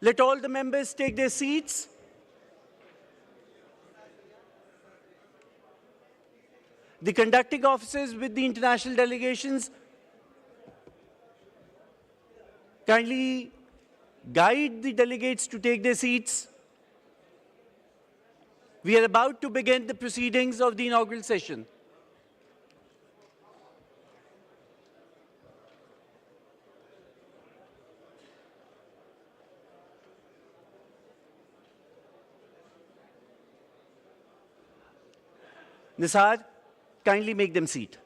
Let all the members take their seats. The conducting officers with the international delegations, kindly guide the delegates to take their seats. We are about to begin the proceedings of the inaugural session. Nisar, kindly make them seat.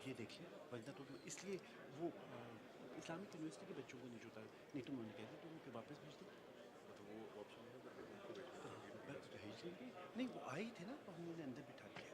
یہ دیکھ لیں ورنہ تو اس لیے وہ Islamic university کے بچوں کو نہیں جوتا نہیں تو انہوں نے کہہ دیا تو وہ واپس بھیج دیں وہ آپشن بھیج دیں گے نہیں وہ آئی تھے نا تو ہم انہیں اندر بٹھا دیا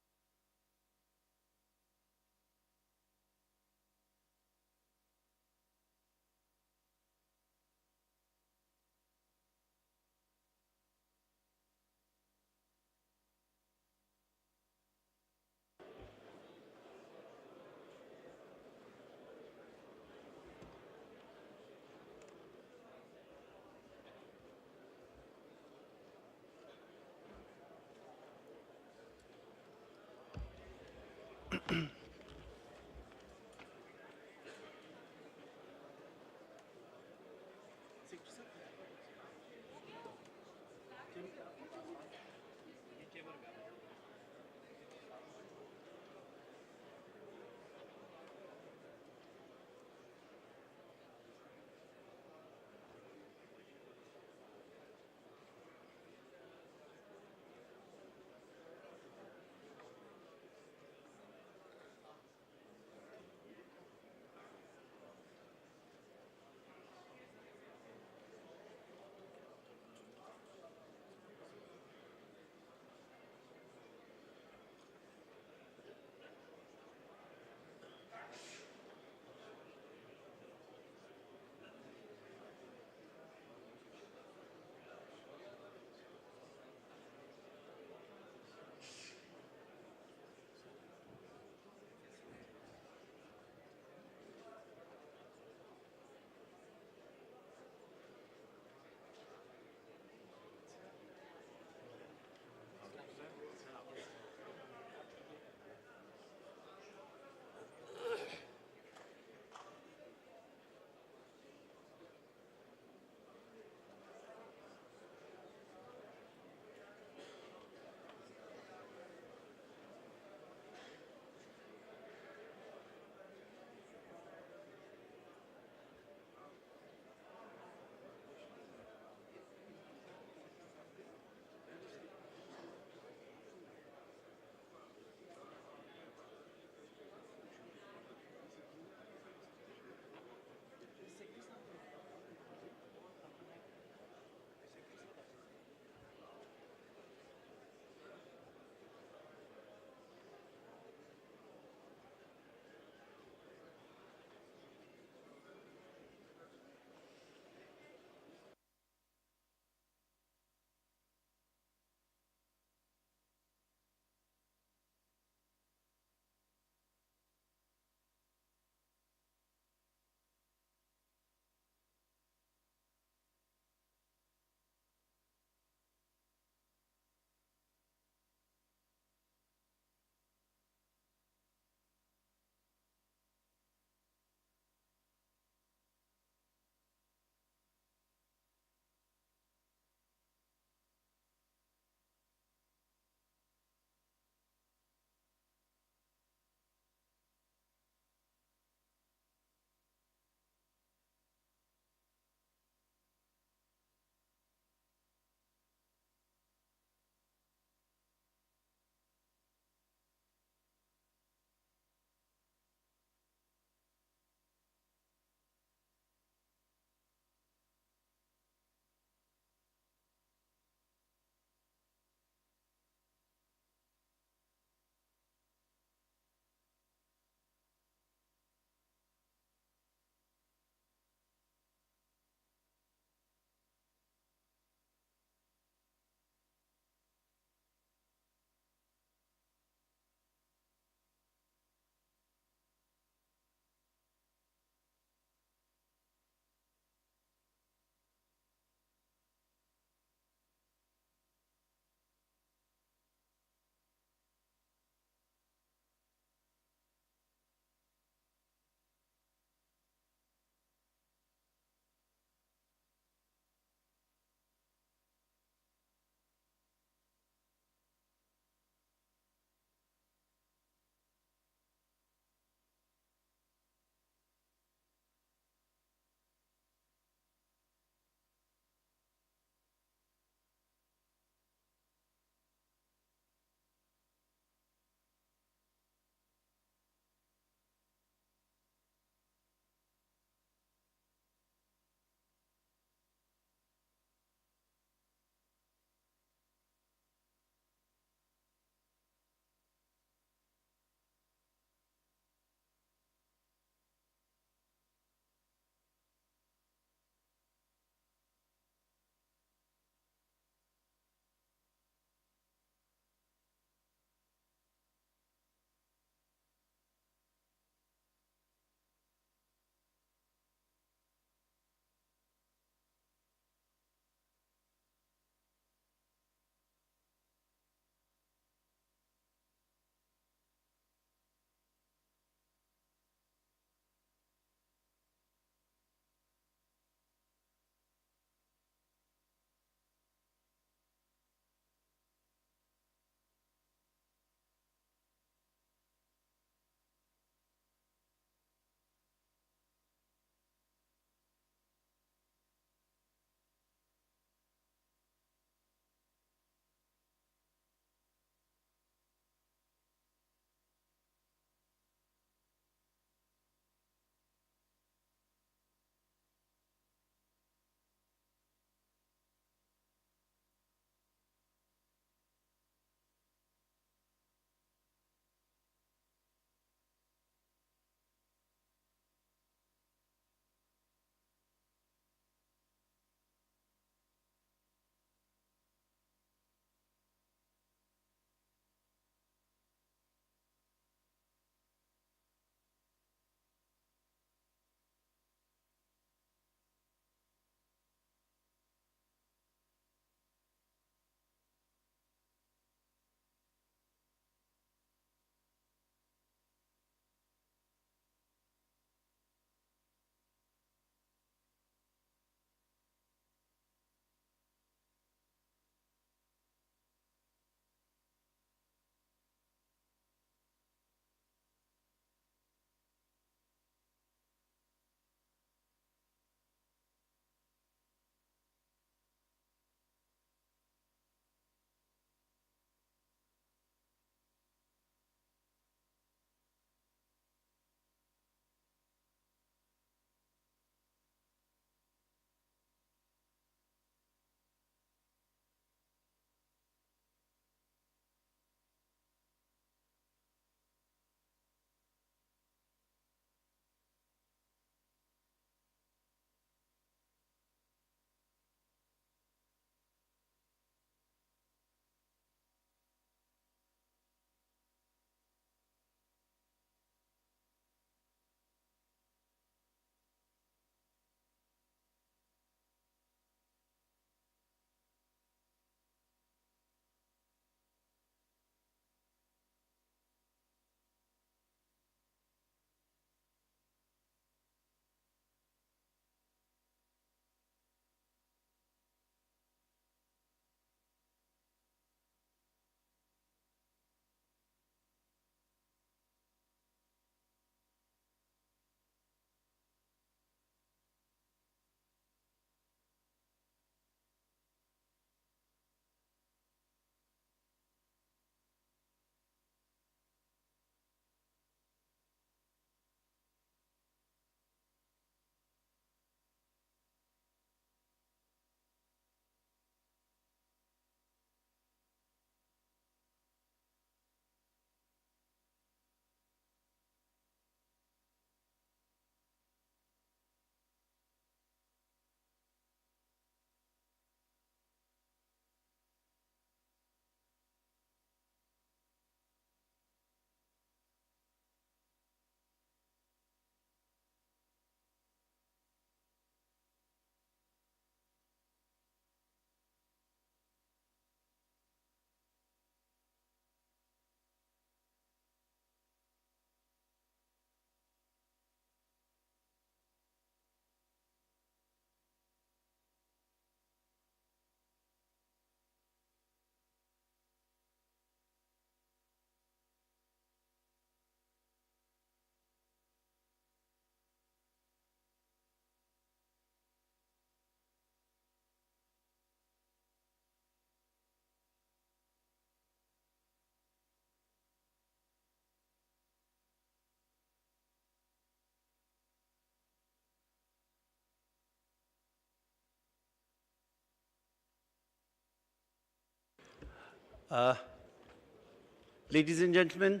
Ladies and gentlemen,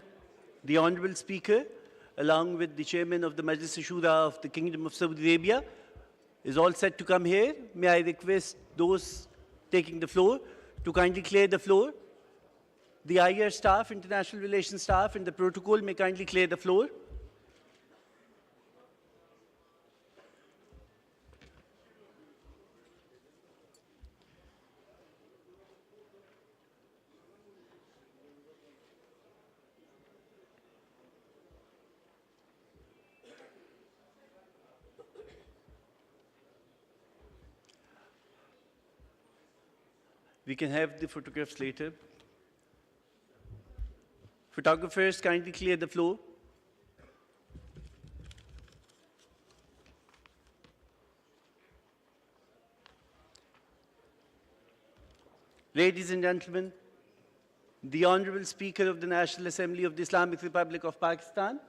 the Honorable Speaker, along with the Chairman of the Majlis Shura of the Kingdom of Saudi Arabia, is all set to come here. May I request those taking the floor to kindly clear the floor. The IR staff, international relations staff, and the protocol may kindly clear the floor. We can have the photographs later. Photographers, kindly clear the floor. Ladies and gentlemen, the Honorable Speaker of the National Assembly of the Islamic Republic of Pakistan,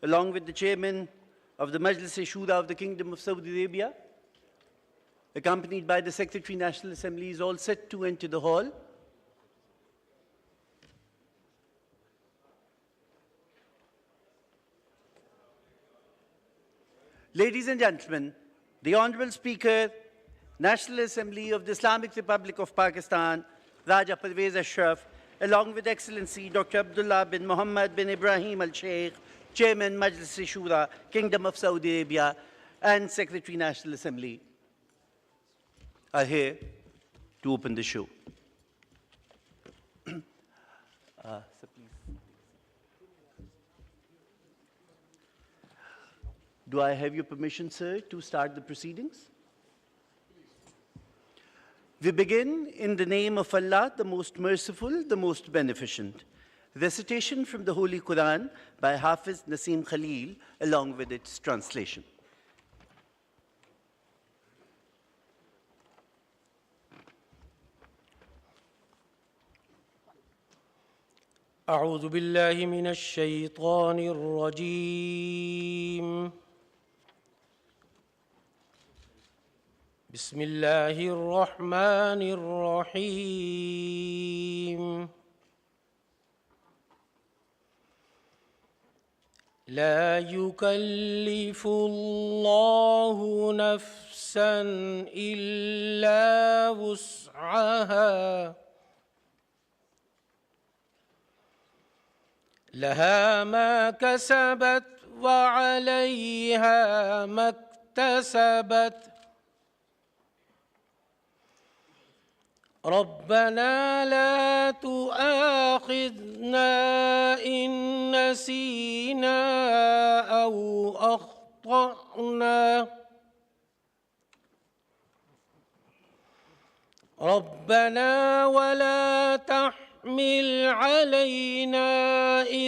along with the Chairman of the Majlis Shura of the Kingdom of Saudi Arabia, accompanied by the Secretary National Assembly, is all set to enter the hall. Ladies and gentlemen, the Honorable Speaker, National Assembly of the Islamic Republic of Pakistan, Raja Parvez Ashraf, along with Excellency Dr. Abdullah bin Muhammad bin Ibrahim Al-Sheikh, Chairman Majlis Shura, Kingdom of Saudi Arabia, and Secretary National Assembly, are here to open the show. Sir, please. Do I have your permission, sir, to start the proceedings? We begin in the name of Allah, the most merciful, the most beneficent. Recitation from the Holy Quran by Hafiz Naseem Khalil, along with its translation. أعوذ بالله من الشيطان الرجيم بسم الله الرحمن الرحيم لا يكلف الله نفسا إلا وسعها لها ما كسبت وعليها ما اكتسبت ربنا لا تؤاخذنا إن نسينا أو أخطأنا ربنا ولا تحمل علينا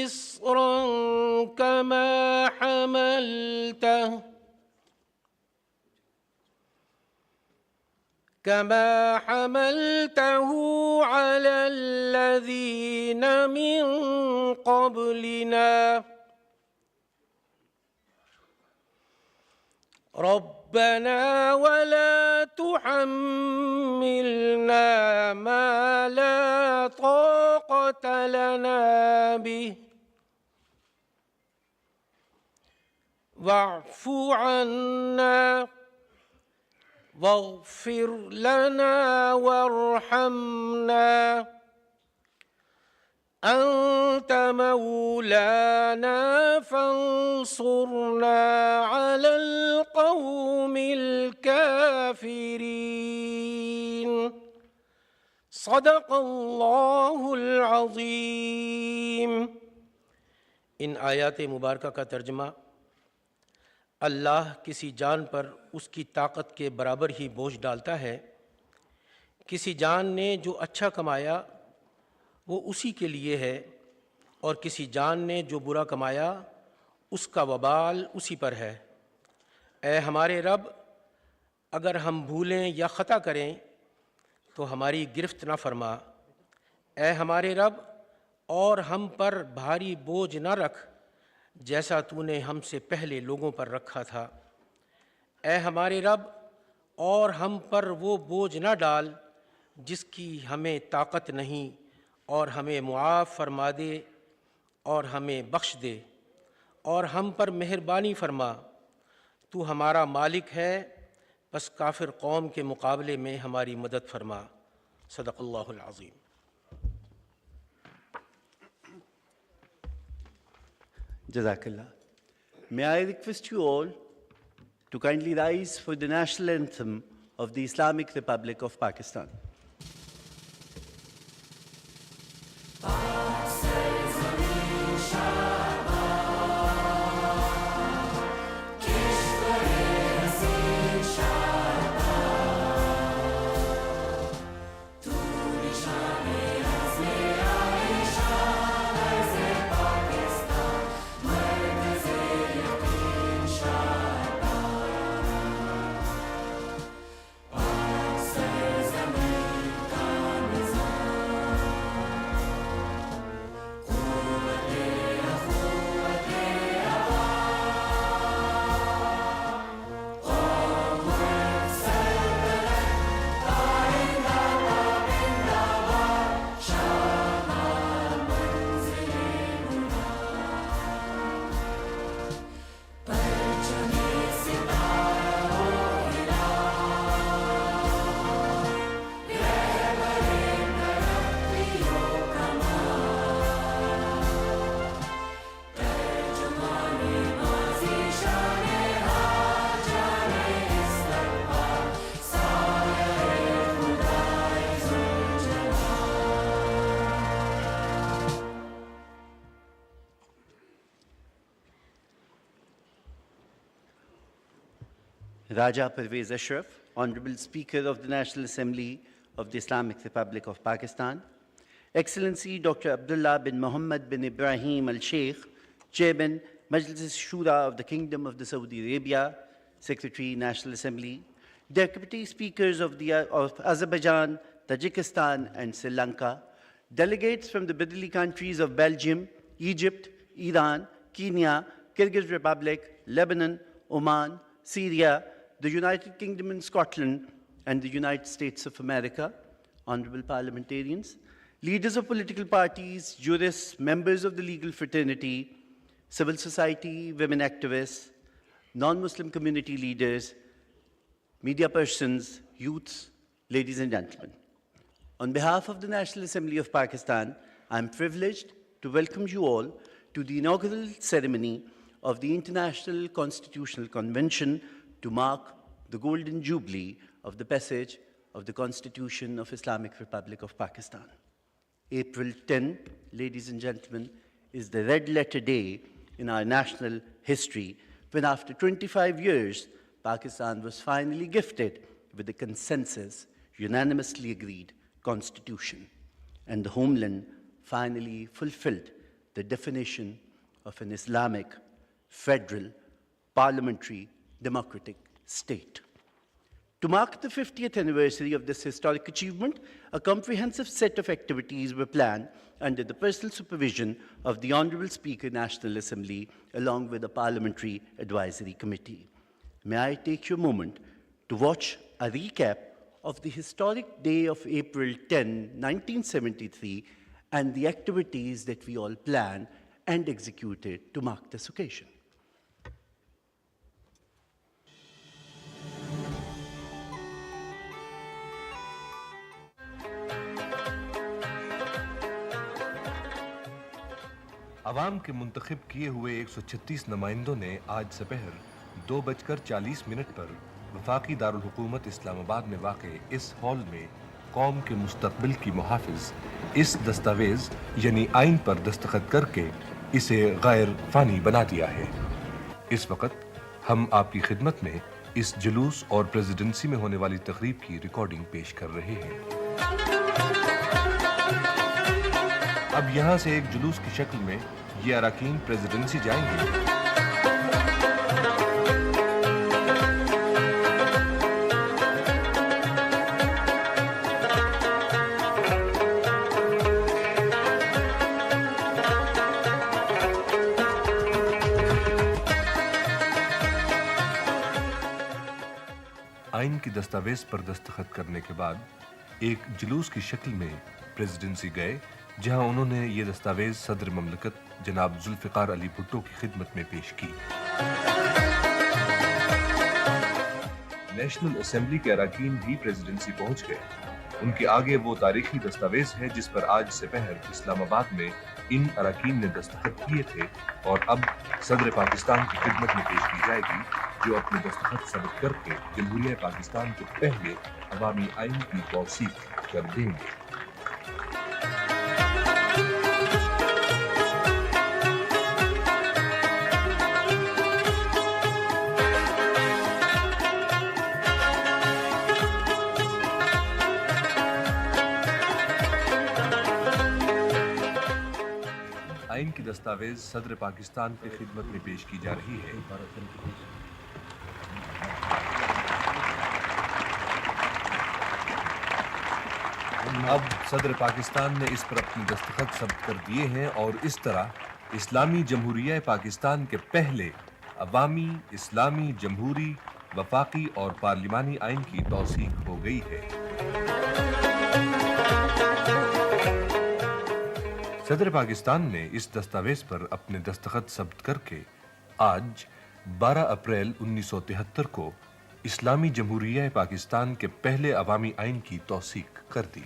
إصرا كما حملته على الذين من قبلنا ربنا ولا تحملنا ما لا طاقة لنا به واعف عنا واغفر لنا وارحمنا أنت مولانا فانصرنا على القوم الكافرين صدق الله العظيم इन आयात मुबारका का तर्जमा अल्लाह किसी जान पर उसकी ताकत के बराबर ही बोझ डालता है। किसी जान ने जो अच्छा कमाया वो उसी के लिए है और किसी जान ने जो बुरा कमाया उसका वबाल उसी पर है। ऐ हमारे रब, अगर हम भूलें या ख़ता करें तो हमारी गिरफ्त ना फरमा। ऐ हमारे रब, और हम पर भारी बोझ न रख जैसा तूने हमसे पहले लोगों पर रखा था। ऐ हमारे रब, और हम पर वो बोझ न डाल जिसकी हमें ताकत नहीं اور ہمیں معاف فرما دے اور ہمیں بخش دے اور ہم پر مہربانی فرما۔ تو ہمارا مالک ہے، بس کافر قوم کے مقابلے میں ہماری مدد فرما۔ صدق اللہ العظیم۔ Jazakallah. May I request you all to kindly rise for the national anthem of the Islamic Republic of Pakistan. Raja Parvez Ashraf, Honorable Speaker of the National Assembly of the Islamic Republic of Pakistan, Excellency Dr. Abdullah bin Muhammad bin Ibrahim Al-Sheikh, Chairman, Majlis Shura of the Kingdom of the Saudi Arabia, Secretary, National Assembly, Deputy Speakers of Azerbaijan, Tajikistan, and Sri Lanka, delegates from the Middle countries of Belgium, Egypt, Iran, Kenya, Kyrgyz Republic, Lebanon, Oman, Syria, the United Kingdom and Scotland, and the United States of America, honorable parliamentarians, leaders of political parties, jurists, members of the legal fraternity, civil society, women activists, non-Muslim community leaders, media persons, youths, ladies and gentlemen. On behalf of the National Assembly of Pakistan, I am privileged to welcome you all to the inaugural ceremony of the International Constitutional Convention to mark the Golden Jubilee of the passage of the Constitution of Islamic Republic of Pakistan. April 10, ladies and gentlemen, is the red letter day in our national history when after 25 years, Pakistan was finally gifted with a consensus, unanimously agreed constitution, and the homeland finally fulfilled the definition of an Islamic, federal, parliamentary, democratic state. To mark the 50th anniversary of this historic achievement, a comprehensive set of activities were planned under the personal supervision of the Honorable Speaker, National Assembly, along with the Parliamentary Advisory Committee. May I take you a moment to watch a recap of the historic day of April 10, 1973, and the activities that we all planned and executed to mark this occasion. عوام کے منتخب کیے ہوئے 136 نمائندوں نے آج سپہر 2:40 پر وفاقی دارالحکومت اسلام آباد میں واقع اس ہال میں قوم کے مستقبل کی محافظ اس دستاویز یعنی آئین پر دستخط کر کے اسے غیر فانی بنا دیا ہے۔ اس وقت ہم آپ کی خدمت میں اس جلوس اور پریزیڈنسی میں ہونے والی تقریب کی ریکارڈنگ پیش کر رہے ہیں۔ اب یہاں سے ایک جلوس کی شکل میں یہ اراکین پریزیڈنسی جائیں گے۔ آئین کی دستاویز پر دستخط کرنے کے بعد ایک جلوس کی شکل میں پریزیڈنسی گئے जहां उन्होंने ये दस्तावेज सदर ममलकत जनाब जुल्फ़िकार अली भुट्टो की खिदमत में पेश की। नेशनल असेंबली के अरकान भी प्रेसिडेंसी पहुंच गए। उनके आगे वो तारीखी दस्तावेज है जिस पर आज सपहर इस्लामाबाद में इन अरकान ने दस्तखत किए थे और अब सदर पाकिस्तान की खिदमत में पेश की जाएगी, जो अपने दस्तखत सबक करके जमहूरिया पाकिस्तान के पहले अवामी आइन की तौसीक कर देंगे। आइन की दस्तावेज सदर पाकिस्तान की खिदमत में पेश की जा रही है। अब सदर पाकिस्तान ने इस पर अपने दस्तखत सबक कर दिए हैं और इस तरह इस्लामी जमहूरिया पाकिस्तान के पहले अवामी, इस्लामी, जमहूरी, वफाकी और पार्लिमानी आइन की तौसीक हो गई है। सदर पाकिस्तान ने इस दस्तावेज पर अपने दस्तखत सबत करके आज 12 अप्रैल 1973 को इस्लामी जमहूरिया पाकिस्तान के पहले अवामी आइन की तौसीक कर दी।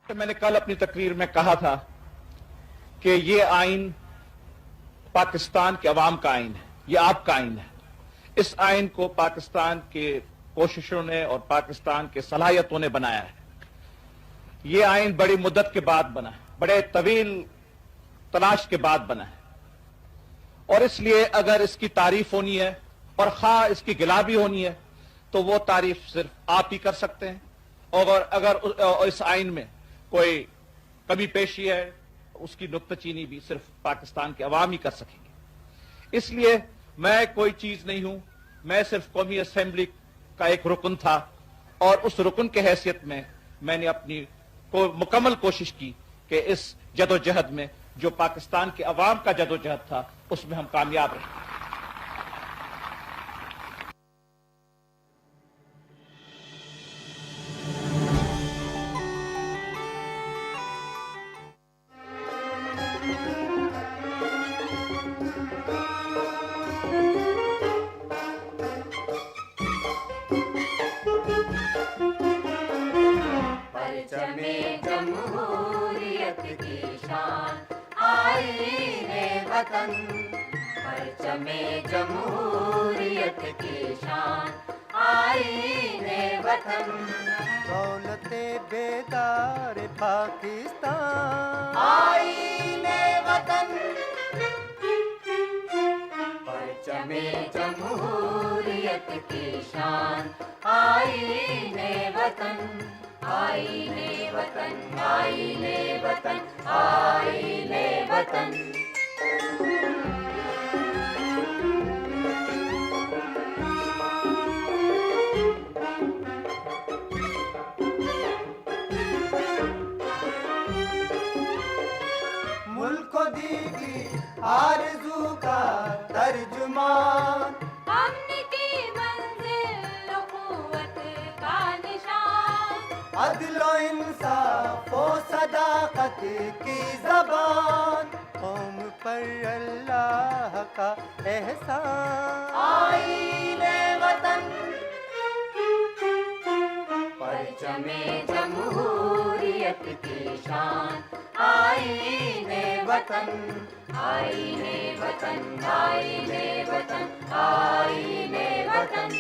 मैंने कल अपनी तकरीर में कहा था कि ये आइन पाकिस्तान के अवाम का आइन है, ये आपका आइन है। इस आइन को पाकिस्तान के कोशिशों ने और पाकिस्तान के सलाहियतों ने बनाया है। ये आइन बड़ी मुद्दत के बाद बना है, बड़े तवील तलाश के बाद बना है और इसलिए अगर इसकी तारीफ होनी है और खा इसकी गिला भी होनी है तो वो तारीफ सिर्फ आप ही कर सकते हैं और अगर इस आइन में कोई कमी पेशी है उसकी नुक्ताचीनी भी सिर्फ पाकिस्तान के अवाम ही कर सकेंगे। इसलिए मैं कोई चीज नहीं हूं, मैं सिर्फ कौमी असेंबली का एक रुकन था और उस रुकन के हैसियत में मैंने अपनी मुकम्मल कोशिश की कि इस जदोजहद में जो पाकिस्तान के अवाम का जदोजहद था उसमें हम कामयाब रहे। परचमे जमहूरियत की शान आईने वतन, दौलते बेदार पाकिस्तान आईने वतन। परचमे जमहूरियत की शान आईने वतन, आईने वतन, आईने वतन, आईने वतन। मुल्क को दीगी आरज़ू का तर्जुमान, हमने की मंजिल क़ुव्वत का निशान, अदलो इंसाफ व सदाकत की ज़बान, कौम पर अल्लाह का एहसान आईने वतन। परचमे जमहूरियत की शान आईने वतन, आईने वतन, आईने वतन, आईने वतन।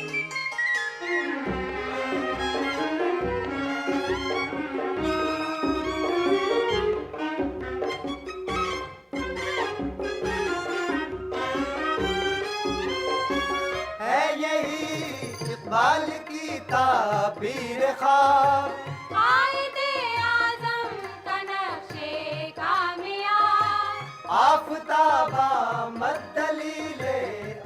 है यही इक़बाल की ताबीर ख्वाब, कायदे आज़म का नक्शे कामयाब, आफ़ताब आमद दलीले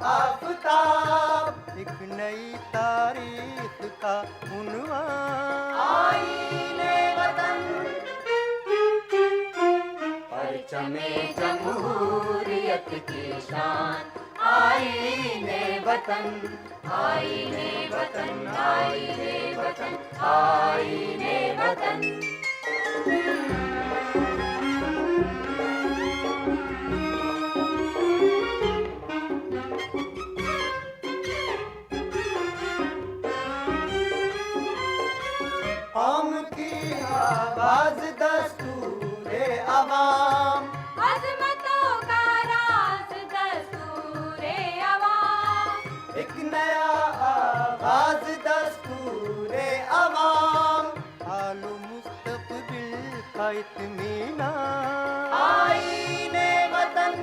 आफ़ताब, एक नई तारीख का उन्वान आईने वतन। परचमे जमहूरियत की शान, आईने वतन, आईने वतन, आईने वतन, आईने वतन। कौम की आवाज दस्तूरे अवाम, अज़मतों का राज दस्तूरे अवाम, एक नया आवाज दस्तूरे अवाम, हालो मुस्तक़बिल का इत्मीनान, आईने वतन,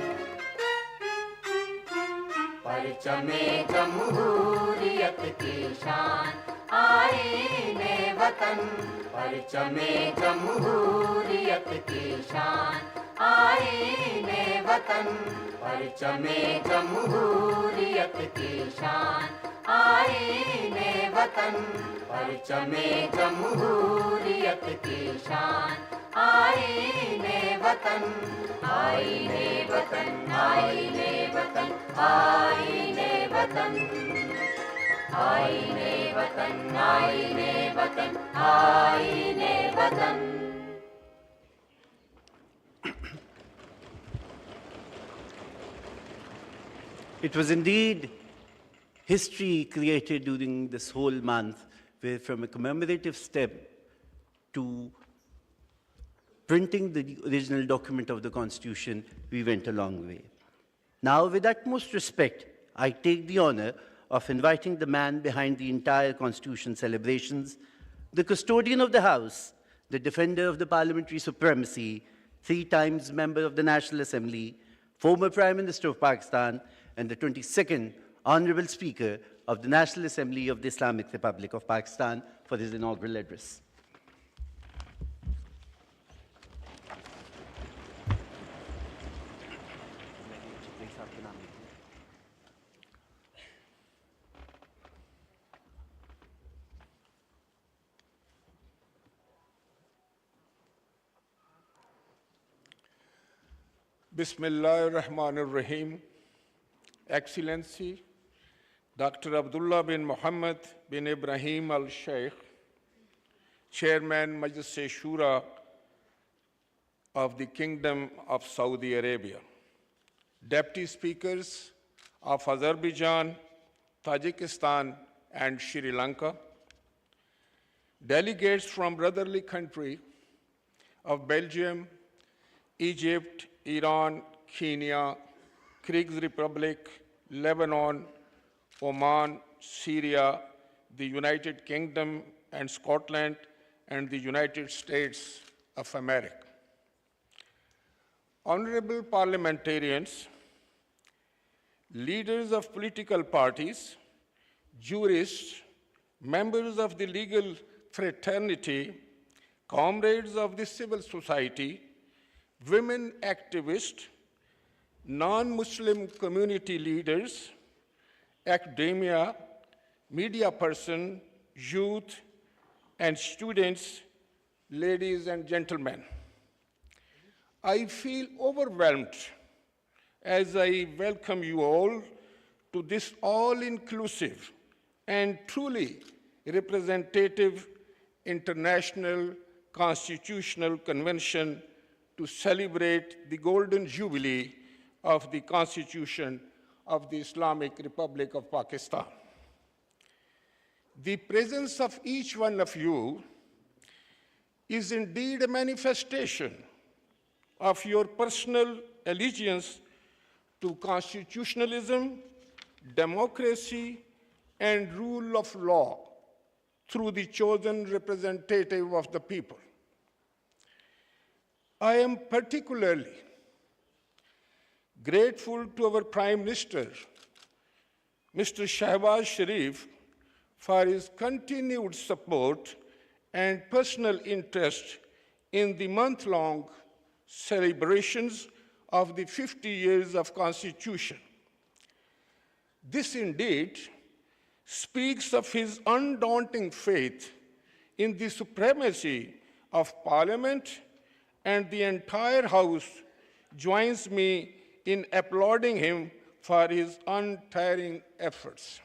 परचमे जमहूरियत की शान, आईने वतन, परचमे जमहूरियत की शान, आईने वतन, परचमे जमहूरियत की शान, आईने वतन, परचमे जमहूरियत की शान, आईने वतन, आईने वतन, आईने वतन, आईने वतन, आईने वतन, आईने वतन, आईने वतन। It was indeed history created during this whole month, where from a commemorative step to printing the original document of the Constitution, we went a long way. Now, with utmost respect, I take the honor of inviting the man behind the entire Constitution celebrations, the custodian of the House, the defender of the parliamentary supremacy, 3 times member of the National Assembly, former Prime Minister of Pakistan, and the 22nd Honorable Speaker of the National Assembly of the Islamic Republic of Pakistan for his inaugural address. Bismillahir-Rahmanir-Rahim. Excellency, Dr. Abdullah bin Muhammad bin Ibrahim al-Sheikh, Chairman Majlis-e-Shura of the Kingdom of Saudi Arabia, Deputy Speakers of Azerbaijan, Tajikistan, and Sri Lanka, delegates from brotherly country of Belgium, Egypt, Iran, Kenya, Kyrgyz Republic, Lebanon, Oman, Syria, the United Kingdom and Scotland, and the United States of America. Honorable parliamentarians, leaders of political parties, jurists, members of the legal fraternity, comrades of the civil society, women activists, non-Muslim community leaders, academia, media person, youth, and students, ladies and gentlemen. I feel overwhelmed as I welcome you all to this all-inclusive and truly representative International Constitutional Convention to celebrate the Golden Jubilee of the Constitution of the Islamic Republic of Pakistan. The presence of each one of you is indeed a manifestation of your personal allegiance to constitutionalism, democracy, and rule of law through the chosen representative of the people. I am particularly grateful to our Prime Minister, Mr. Shehbaz Sharif, for his continued support and personal interest in the month-long celebrations of the 50 years of Constitution. This indeed speaks of his undaunting faith in the supremacy of Parliament and the entire House joins me in applauding him for his untiring efforts.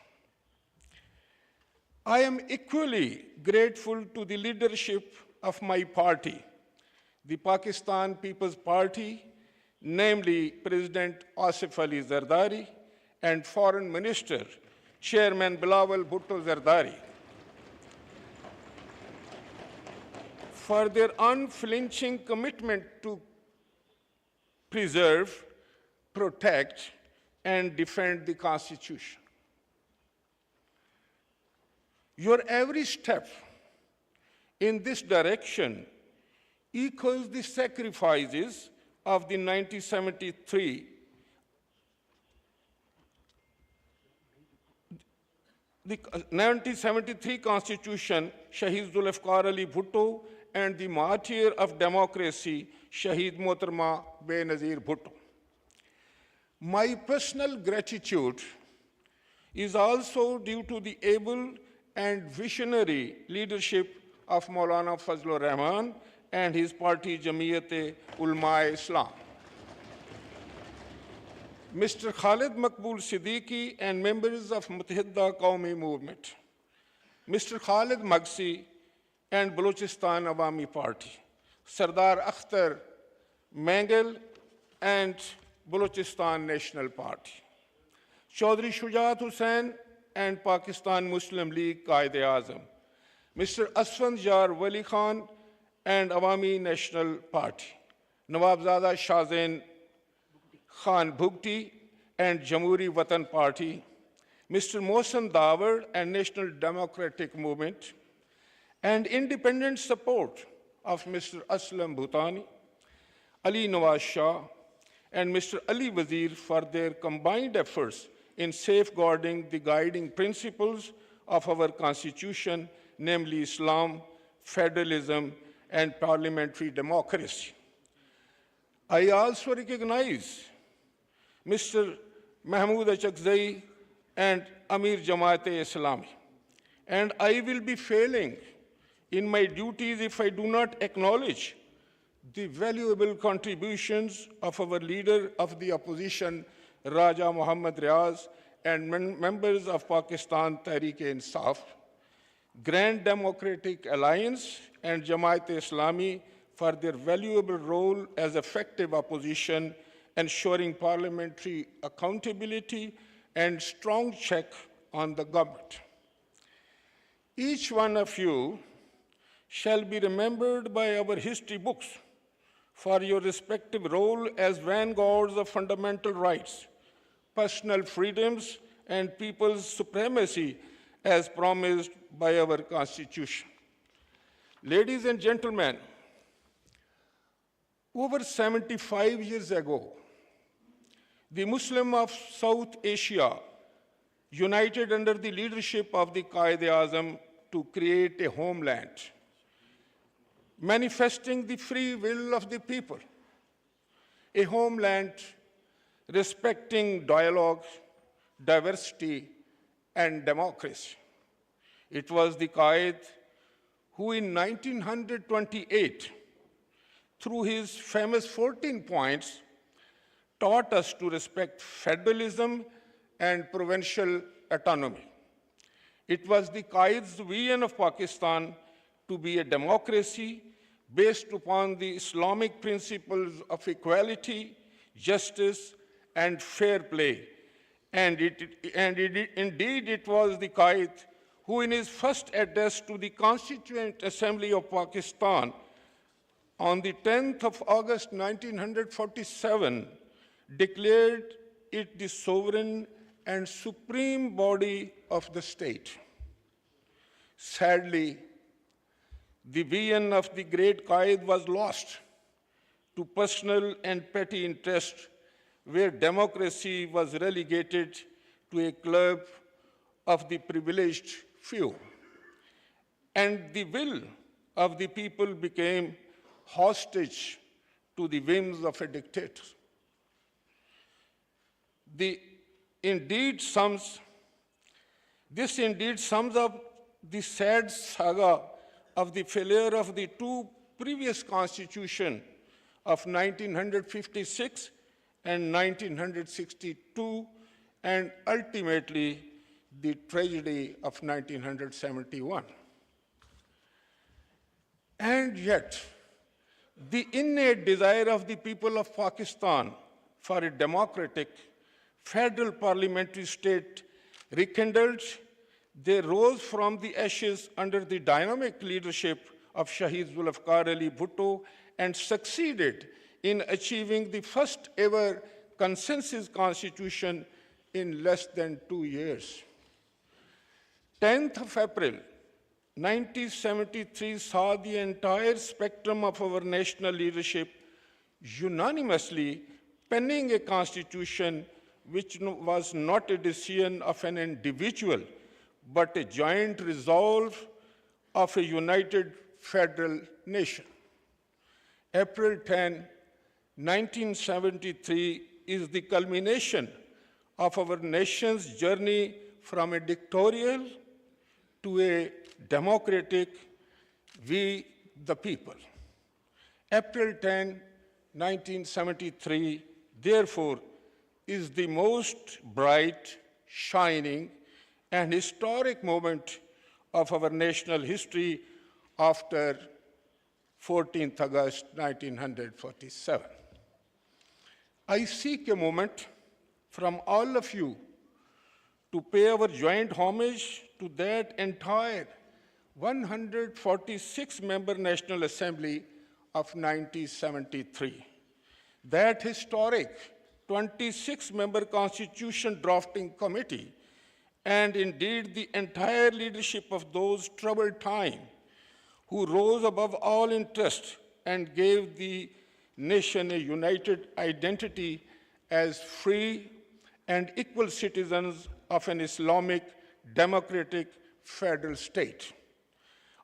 I am equally grateful to the leadership of my party, the Pakistan People's Party, namely President Asif Ali Zardari and Foreign Minister, Chairman Bilawal Bhutto Zardari, for their unflinching commitment to preserve, protect, and defend the Constitution. Your every step in this direction echoes the sacrifices of the 1973 Constitution, Shaheed Zulfikar Ali Bhutto, and the martyr of democracy, Shaheed Mohtarma Benazir Bhutto. My personal gratitude is also due to the able and visionary leadership of Maulana Fazlur Rahman and his party Jamiyat-e-Ulama-e-Islam. Mr. Khalid Maqbool Siddiqui and members of Muttahida Qawmi Movement, Mr. Khalid Magsi and Balochistan Awami Party, Sardar Akhtar Mangal and Balochistan National Party, Chaudhry Shujaat Hussain and Pakistan Muslim League Qaid-e-Azam, Mr. Asfand Jar Wali Khan and Awami National Party, Nawabzada Shahzain Khan Bhugti and Jamhuri Watan Party, Mr. Mohsen Dawar and National Democratic Movement, and independent support of Mr. Aslam Bhutani, Ali Nawaz Shah, and Mr. Ali Wazir for their combined efforts in safeguarding the guiding principles of our Constitution, namely Islam, federalism, and parliamentary democracy. I also recognize Mr. Mahmood Achakzai and Amir Jamaat-e-Islami, and I will be failing in my duties if I do not acknowledge the valuable contributions of our leader of the opposition, Raja Muhammad Riaz, and members of Pakistan Tehreek-e-Insaf, Grand Democratic Alliance, and Jamaat-e-Islami for their valuable role as effective opposition, ensuring parliamentary accountability and strong check on the government. Each one of you shall be remembered by our history books for your respective role as vanguards of fundamental rights, personal freedoms, and people's supremacy as promised by our Constitution. Ladies and gentlemen, over 75 years ago, the Muslims of South Asia united under the leadership of the Qaid-e-Azam to create a homeland, manifesting the free will of the people, a homeland respecting dialogue, diversity, and democracy. It was the Qaid who in 1928, through his famous 14 points, taught us to respect federalism and provincial autonomy. It was the Qaid's vision of Pakistan to be a democracy based upon the Islamic principles of equality, justice, and fair play. And indeed, it was the Qaid who, in his first address to the Constituent Assembly of Pakistan on the 10th of August 1947, declared it the sovereign and supreme body of the state. Sadly, the vision of the great Qaid was lost to personal and petty interest, where democracy was relegated to a club of the privileged few, and the will of the people became hostage to the whims of a dictator. This indeed sums up the sad saga of the failure of the two previous constitutions of 1956 and 1962, and ultimately the tragedy of 1971. And yet, the innate desire of the people of Pakistan for a democratic, federal parliamentary state rekindled. They rose from the ashes under the dynamic leadership of Shahid Zulfikar Ali Bhutto and succeeded in achieving the first ever consensus constitution in less than 2 years. 10th of April, 1973 saw the entire spectrum of our national leadership unanimously penning a constitution which was not a decision of an individual, but a joint resolve of a united federal nation. April 10, 1973 is the culmination of our nation's journey from a dictatorial to a democratic we the people. April 10, 1973, therefore, is the most bright, shining, and historic moment of our national history after 14th August 1947. I seek a moment from all of you to pay our joint homage to that entire 146-member National Assembly of 1973, that historic 26-member Constitution Drafting Committee, and indeed the entire leadership of those troubled times who rose above all interest and gave the nation a united identity as free and equal citizens of an Islamic, democratic, federal state.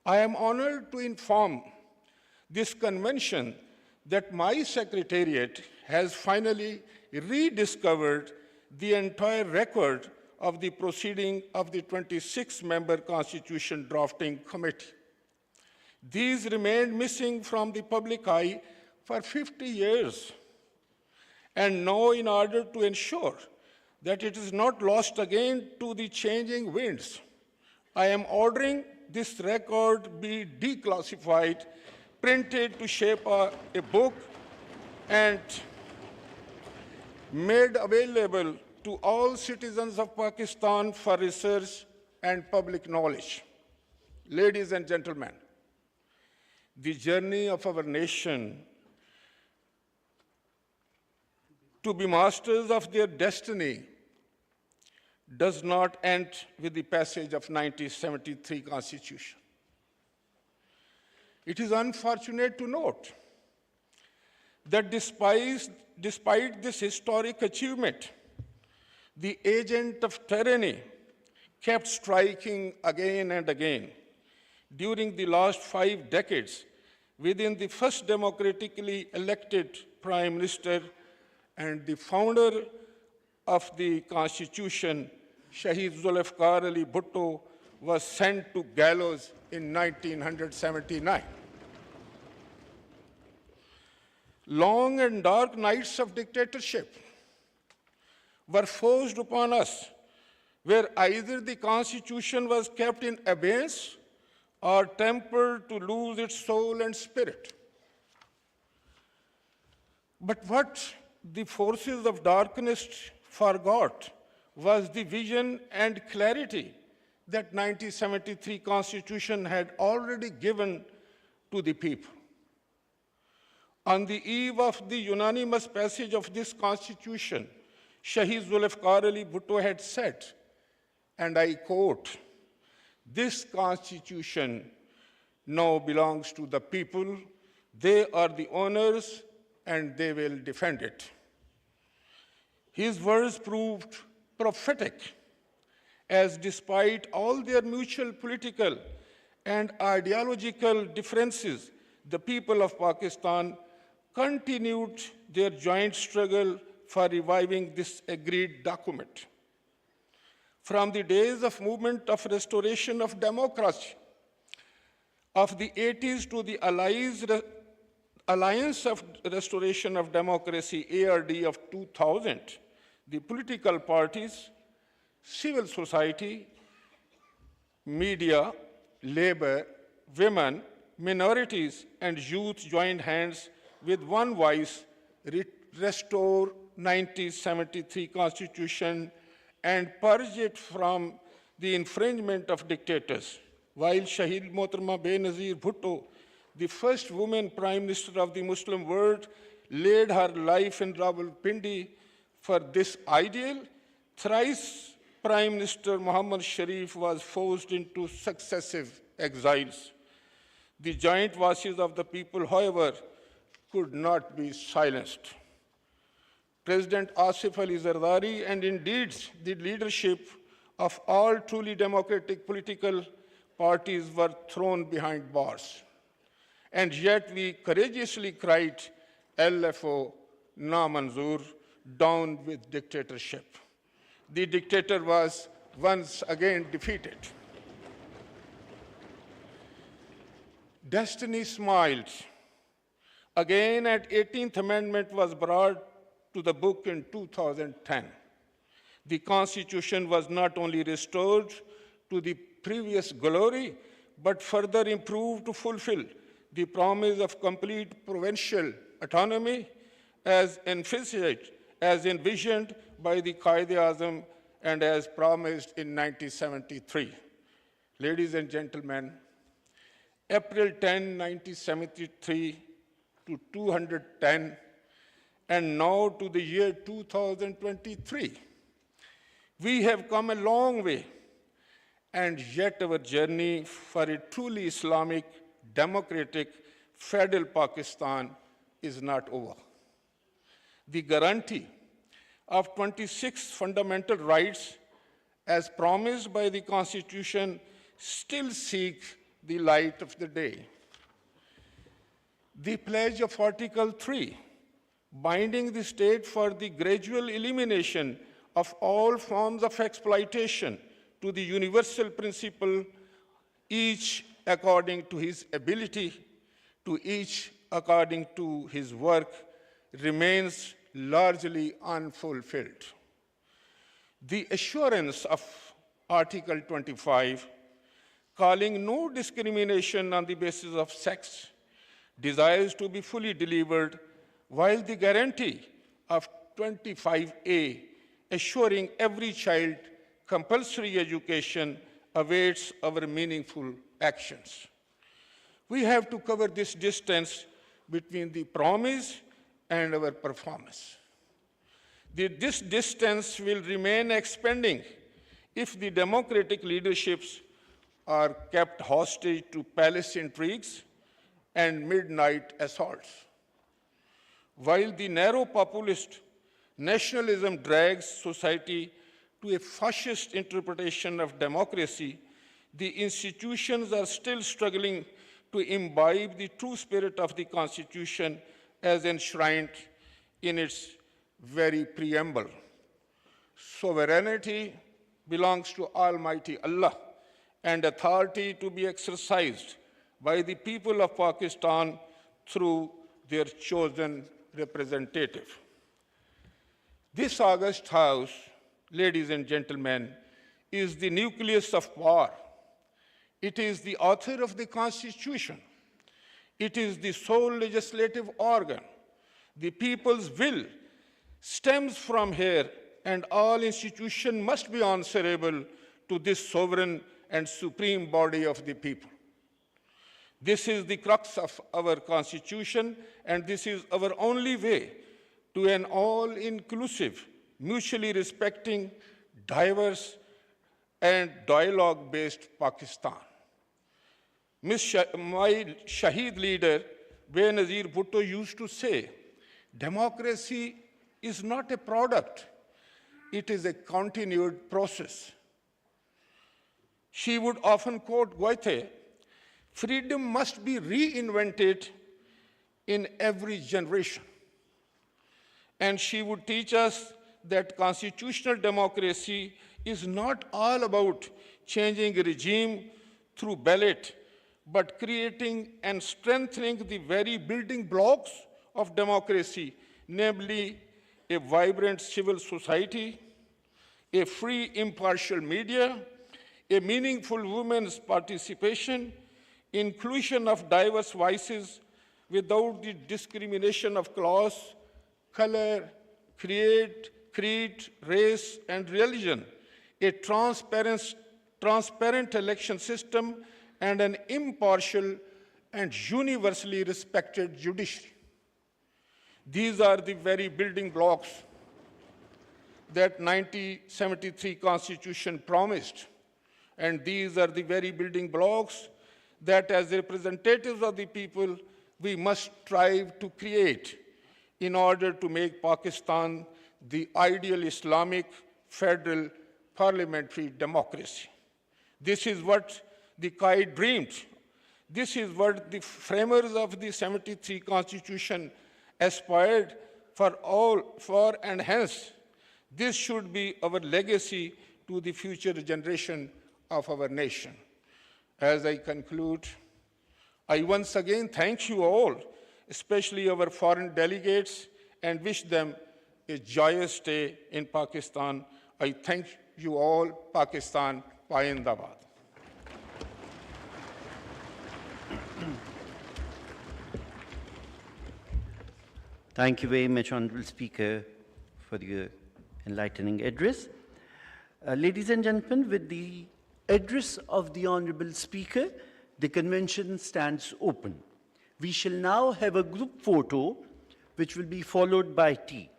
I am honored to inform this convention that my secretariat has finally rediscovered the entire record of the proceeding of the 26-member Constitution Drafting Committee. These remained missing from the public eye for 50 years. And now, in order to ensure that it is not lost again to the changing winds, I am ordering this record be declassified, printed to shape a book, and made available to all citizens of Pakistan for research and public knowledge. Ladies and gentlemen, the journey of our nation to be masters of their destiny does not end with the passage of 1973 Constitution. It is unfortunate to note that despite this historic achievement, the agent of tyranny kept striking again and again. During the last 5 decades, within the first democratically elected Prime Minister and the founder of the Constitution, Shahid Zulfikar Ali Bhutto, was sent to gallows in 1979. Long and dark nights of dictatorship were forced upon us, where either the Constitution was kept in abeyance or tempered to lose its soul and spirit. But what the forces of darkness forgot was the vision and clarity that 1973 Constitution had already given to the people. On the eve of the unanimous passage of this Constitution, Shahid Zulfikar Ali Bhutto had said, and I quote, "This Constitution now belongs to the people. They are the owners and they will defend it." His words proved prophetic, as despite all their mutual political and ideological differences, the people of Pakistan continued their joint struggle for reviving this agreed document. From the days of movement of restoration of democracy of the 80s to the Alliance of Restoration of Democracy, ARD of 2000, the political parties, civil society, media, labor, women, minorities, and youth joined hands with one voice, restore 1973 Constitution and purge it from the infringement of dictators. While Shahid Mohtarma Benazir Bhutto, the first woman Prime Minister of the Muslim world, laid her life in Rawalpindi for this ideal, thrice Prime Minister Muhammad Sharif was forced into successive exiles. The giant voices of the people, however, could not be silenced. President Asif Ali Zardari and indeed the leadership of all truly democratic political parties were thrown behind bars. And yet we courageously cried, LFO, Na Manzoor, down with dictatorship. The dictator was once again defeated. Destiny smiled. Again, an 18th Amendment was brought to the book in 2010. The Constitution was not only restored to the previous glory, but further improved to fulfill the promise of complete provincial autonomy as envisioned by the Qaid-e-Azam and as promised in 1973. Ladies and gentlemen, April 10, 1973 to 210, and now to the year 2023. We have come a long way, and yet our journey for a truly Islamic, democratic, federal Pakistan is not over. The guarantee of 26 fundamental rights as promised by the Constitution still seek the light of the day. The pledge of Article 3, binding the state for the gradual elimination of all forms of exploitation to the universal principle, each according to his ability, to each according to his work, remains largely unfulfilled. The assurance of Article 25, calling no discrimination on the basis of sex, desires to be fully delivered, while the guarantee of 25A, assuring every child compulsory education, awaits our meaningful actions. We have to cover this distance between the promise and our performance. This distance will remain expanding if the democratic leaderships are kept hostage to palace intrigues and midnight assaults. While the narrow populist nationalism drags society to a fascist interpretation of democracy, the institutions are still struggling to imbibe the true spirit of the Constitution as enshrined in its very preamble. Sovereignty belongs to Almighty Allah, and authority to be exercised by the people of Pakistan through their chosen representative. This august house, ladies and gentlemen, is the nucleus of power. It is the author of the Constitution. It is the sole legislative organ. The people's will stems from here, and all institutions must be answerable to this sovereign and supreme body of the people. This is the crux of our Constitution, and this is our only way to an all-inclusive, mutually respecting, diverse, and dialogue-based Pakistan. My Shahid leader, Benazir Bhutto, used to say, democracy is not a product, it is a continued process. She would often quote Goethe, freedom must be reinvented in every generation. And she would teach us that constitutional democracy is not all about changing a regime through ballot, but creating and strengthening the very building blocks of democracy, namely a vibrant civil society, a free impartial media, a meaningful women's participation, inclusion of diverse voices without the discrimination of class, color, creed, race, and religion, a transparent election system, and an impartial and universally respected judiciary. These are the very building blocks that 1973 Constitution promised. And these are the very building blocks that as representatives of the people, we must strive to create in order to make Pakistan the ideal Islamic federal parliamentary democracy. This is what the Qaid dreamed. This is what the framers of the 73 Constitution aspired for, and hence, this should be our legacy to the future generation of our nation. As I conclude, I once again thank you all, especially our foreign delegates, and wish them a joyous stay in Pakistan. I thank you all. Pakistan, Paindabad. Thank you very much, Honorable Speaker, for your enlightening address. Ladies and gentlemen, with the address of the Honorable Speaker, the convention stands open. We shall now have a group photo, which will be followed by tea.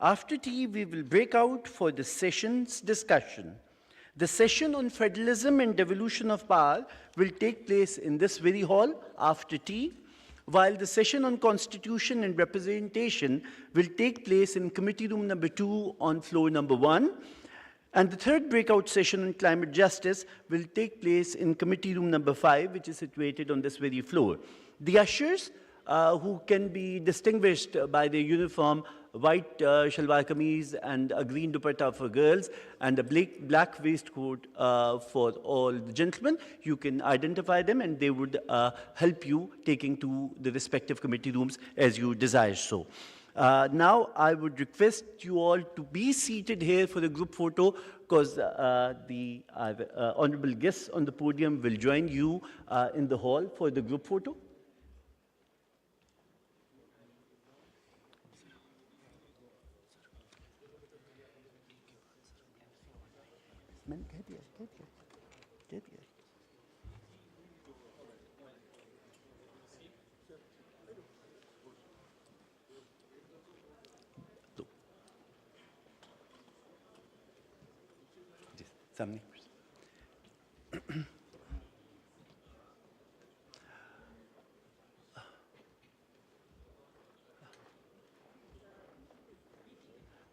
After tea, we will break out for the session's discussion. The session on federalism and devolution of power will take place in this very hall after tea, while the session on constitution and representation will take place in committee room number 2 on floor number 1. And the third breakout session on climate justice will take place in committee room number 5, which is situated on this very floor. The ushers, who can be distinguished by their uniform, white shalwar kameez and a green dupatta for girls, and a black waistcoat for all the gentlemen. You can identify them, and they would help you taking to the respective committee rooms as you desire so. Now, I would request you all to be seated here for the group photo, because the honorable guests on the podium will join you in the hall for the group photo.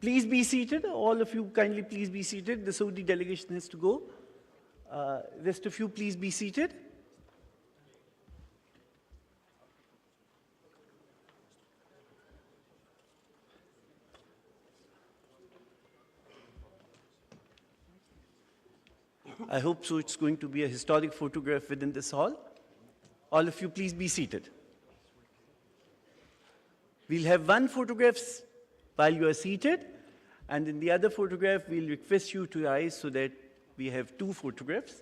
Please be seated. All of you kindly please be seated. The Saudi delegation has to go. Rest of you please be seated. I hope so. It's going to be a historic photograph within this hall. All of you please be seated. We'll have one photograph while you are seated, and in the other photograph, we'll request you to rise so that we have two photographs.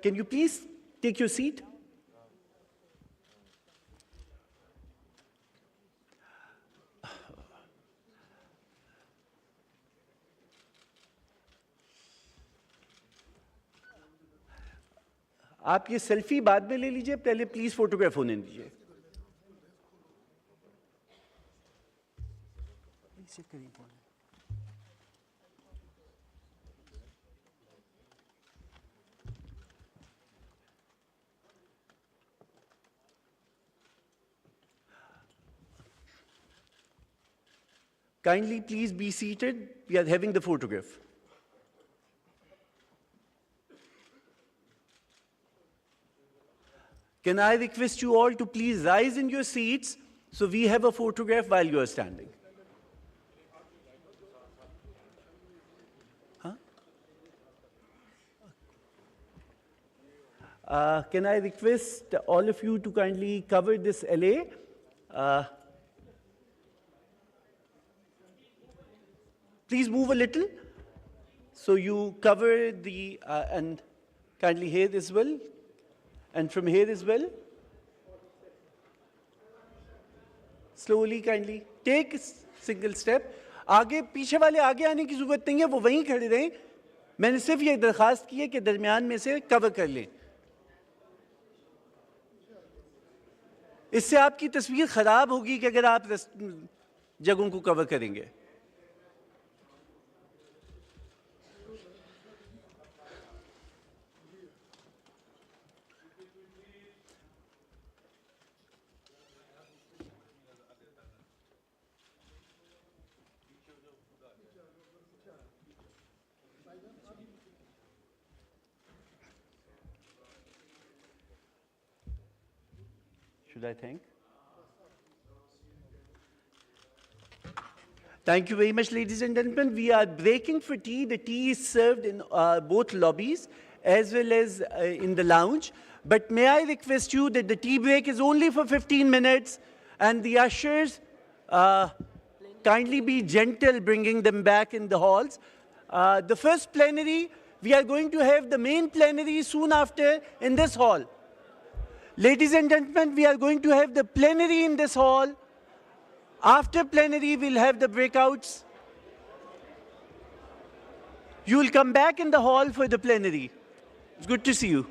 Can you please take your seat? आप ये selfie बाद में ले लीजिए, पहले please photograph होने दीजिए. Kindly please be seated. We are having the photograph. Can I request you all to please rise in your seats so we have a photograph while you are standing? Can I request all of you to kindly cover this LA? Please move a little. So you cover the, and kindly here as well, and from here as well. Slowly, kindly, take a single step. आगे पीछे वाले आगे आने की जरूरत नहीं है, वो वहीं खड़े रहें. मैंने सिर्फ ये दरखास्त की है कि दरमियान में से कवर कर लें. इससे आपकी तस्वीर खराब होगी कि अगर आप जगहों को कवर करेंगे. Should I thank? Thank you very much, ladies and gentlemen. We are breaking for tea. The tea is served in both lobbies as well as in the lounge. But may I request you that the tea break is only for 15 minutes, and the ushers kindly be gentle bringing them back in the halls. The first plenary, we are going to have the main plenary soon after in this hall. Ladies and gentlemen, we are going to have the plenary in this hall. After plenary, we'll have the breakouts. You will come back in the hall for the plenary. It's good to see you.